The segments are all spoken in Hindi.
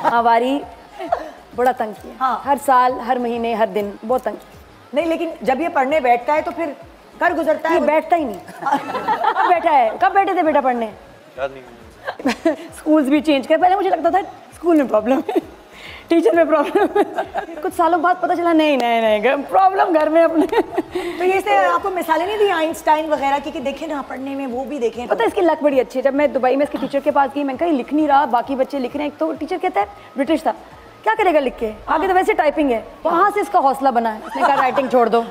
हमारी बड़ा तंग किया। हाँ। हर साल, हर महीने, हर दिन बहुत तंग किया। नहीं, लेकिन जब ये पढ़ने बैठता है तो फिर कर गुजरता है। ये बैठता ही नहीं। कब बैठा है? कब बैठे थे बेटा पढ़ने? याद नहीं। स्कूल्स भी चेंज कर, पहले मुझे लगता था स्कूल में प्रॉब्लम है, टीचर में प्रॉब्लम है। कुछ सालों बाद पता चला नहीं नहीं नहीं, प्रॉब्लम घर में अपने। तो ये से आपको मिसालें नहीं दी आइंस्टाइन वगैरह की कि देखें ना पढ़ने में, वो भी देखें। पता है इसकी लक बड़ी अच्छी है। जब मैं दुबई में इसके टीचर के पास गई, मैं कहीं लिख नहीं रहा, बाकी बच्चे लिख रहे हैं, तो टीचर कहता है ब्रिटिश था, क्या करेगा लिख के, आगे तो वैसे टाइपिंग है। वहाँ से इसका हौसला बना है, उसने कहा राइटिंग छोड़ दो।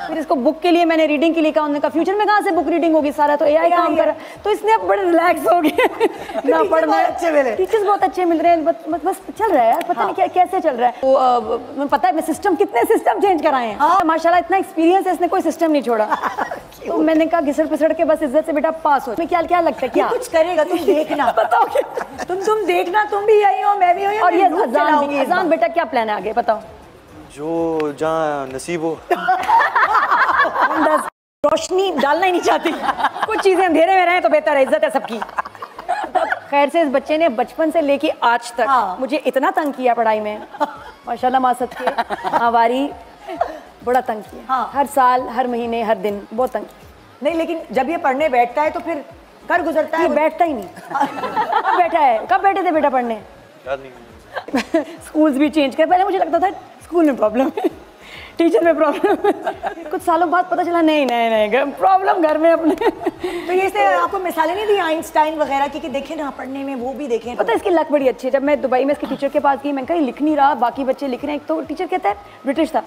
फिर इसको बुक के लिए मैंने रीडिंग के लिए कहा, उन्होंने कहा फ्यूचर में कहाँ से बुक रीडिंग होगी, सारा तो एआई काम कर। तो इसने अब बड़े रिलैक्स हो गए ना पढ़ना। अच्छे मिले, टीचर्स बहुत अच्छे मिल रहे हैं, बस चल रहा है यार, पता नहीं क्या कैसे चल रहा है। तो पता है मैं सिस्टम, कितने सिस्टम चेंज कराए हैं। माशाल्लाह इतना एक्सपीरियंस है, इसने कोई सिस्टम नहीं छोड़ा। तो मैंने कहा घिसड़ पिसड़ के बस इज्जत से बेटा पास हो। क्या क्या लगता है क्या कुछ करेगा, तुम देखना। बताओ तुम देखना, तुम भी यही हो, मैं भी हूँ। और ये अजान बेटा क्या प्लान है आगे बताओ? जो जहाँ नसीब हो। रोशनी डालना ही नहीं चाहती। कुछ चीजें अंधेरे में रहे तो बेहतर है, इज्जत है सबकी। खैर से इस बच्चे ने बचपन से लेके आज तक मुझे इतना तंग किया पढ़ाई में, माशाल्लाह मासद के। हमारी बड़ा तंग किया। हर साल, हर महीने, हर दिन बहुत तंग किया। नहीं, लेकिन जब ये पढ़ने बैठता है तो फिर कर गुजरता है। ये बैठता ही नहीं। कब बैठा है? कब बैठे थे बेटा पढ़ने? याद नहीं। स्कूल्स भी चेंज कर, पहले मुझे लगता था स्कूल में प्रॉब्लम है, टीचर में प्रॉब्लम है। कुछ सालों बाद पता चला नहीं नहीं नहीं, प्रॉब्लम घर में अपने। तो ये से आपको मिसालें नहीं दी आइंस्टाइन वगैरह की कि देखें ना पढ़ने में, वो भी देखें। पता है इसकी लक बड़ी अच्छी है। जब मैं दुबई में इसके टीचर के पास गई, मैं कहीं लिख नहीं रहा, बाकी बच्चे लिख रहे हैं, तो टीचर कहता है ब्रिटिश था,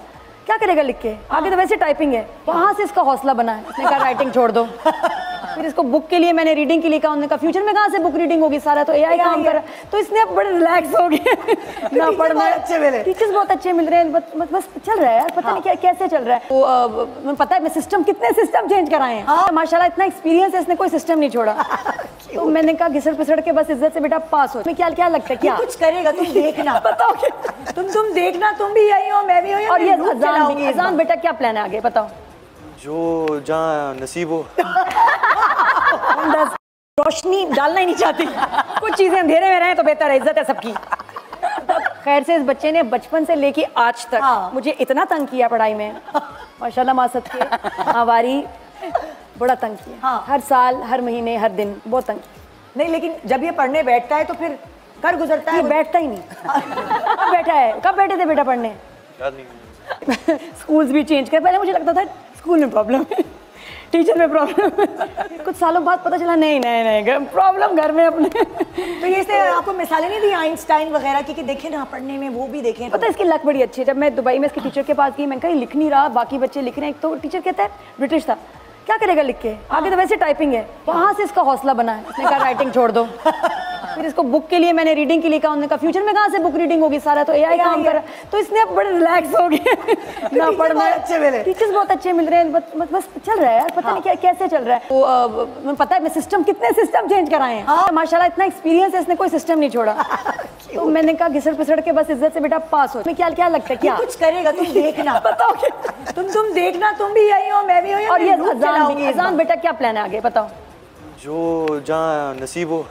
क्या करेगा लिख के, आगे तो वैसे टाइपिंग है। वहाँ से इसका हौसला बना है, उसने कहा राइटिंग छोड़ दो। फिर इसको बुक के लिए मैंने रीडिंग के लिए कहा, उन्होंने कहा फ्यूचर में कहाँ से बुक रीडिंग होगी, सारा तो एआई काम कर। तो इसने अब बड़े रिलैक्स हो गए ना पढ़ना। अच्छे मिले, टीचर्स बहुत अच्छे मिल रहे हैं, बस चल रहा है यार, पता नहीं क्या कैसे चल रहा है। तो पता है मैं सिस्टम, कितने सिस्टम चेंज कराए हैं। माशाल्लाह इतना एक्सपीरियंस है, इसने कोई सिस्टम नहीं छोड़ा। तो मैंने कहा घिसड़ पिसड़ के बस इज्जत से बेटा पास हो। क्या क्या लगता है क्या कुछ करेगा, तुम देखना। बताओ तुम देखना, तुम भी यही हो, मैं भी हूँ। और ये अजान बेटा क्या प्लान है आगे बताओ? जो जहाँ नसीब हो। रोशनी डालना ही नहीं चाहती। कुछ चीजें अंधेरे में रहे तो बेहतर है, इज्जत है सबकी। खैर से इस बच्चे ने बचपन से लेके आज तक मुझे इतना तंग किया पढ़ाई में, माशाल्लाह मासद के। हमारी बड़ा तंग किया। हर साल, हर महीने, हर दिन बहुत तंग किया। नहीं, लेकिन जब ये पढ़ने बैठता है तो फिर कर गुजरता है। ये बैठता ही नहीं। कब बैठा है? कब बैठे थे बेटा पढ़ने? याद नहीं। स्कूल्स भी चेंज कर, पहले मुझे लगता था स्कूल में प्रॉब्लम है, टीचर में प्रॉब्लम है। कुछ सालों बाद पता चला नहीं नहीं नहीं, प्रॉब्लम घर में अपने। तो ये से आपको मिसालें नहीं दी आइंस्टाइन वगैरह की कि देखें ना पढ़ने में, वो भी देखें। पता है इसकी लक बड़ी अच्छी है। जब मैं दुबई में इसके टीचर के पास गई, मैं कहीं लिख नहीं रहा, बाकी बच्चे लिख रहे हैं, तो टीचर कहता है ब्रिटिश था, क्या करेगा लिख के, आगे तो वैसे टाइपिंग है। वहाँ से इसका हौसला बना है, उसने कहा राइटिंग छोड़ दो। फिर इसको बुक के लिए मैंने रीडिंग के लिए कहा, उन्होंने कहा फ्यूचर में कहाँ से बुक रीडिंग होगी, सारा तो एआई काम कर। तो इसने अब बड़े रिलैक्स हो गए ना पढ़ना। अच्छे मिले, टीचर्स बहुत अच्छे मिल रहे हैं, बस चल रहा है यार, पता नहीं क्या कैसे चल रहा है। तो पता है मैं सिस्टम, कितने सिस्टम चेंज कराए हैं। माशाल्लाह इतना एक्सपीरियंस है, इसने कोई सिस्टम नहीं छोड़ा। तो मैंने कहा घिसड़ पिसड़ के बस इज्जत से बेटा पास हो। क्या क्या लगता है क्या कुछ करेगा, तुम देखना। बताओ तुम देखना, तुम भी यही हो, मैं भी हूँ। और ये अजान बेटा क्या प्लान है आगे बताओ? जो जहाँ नसीब हो।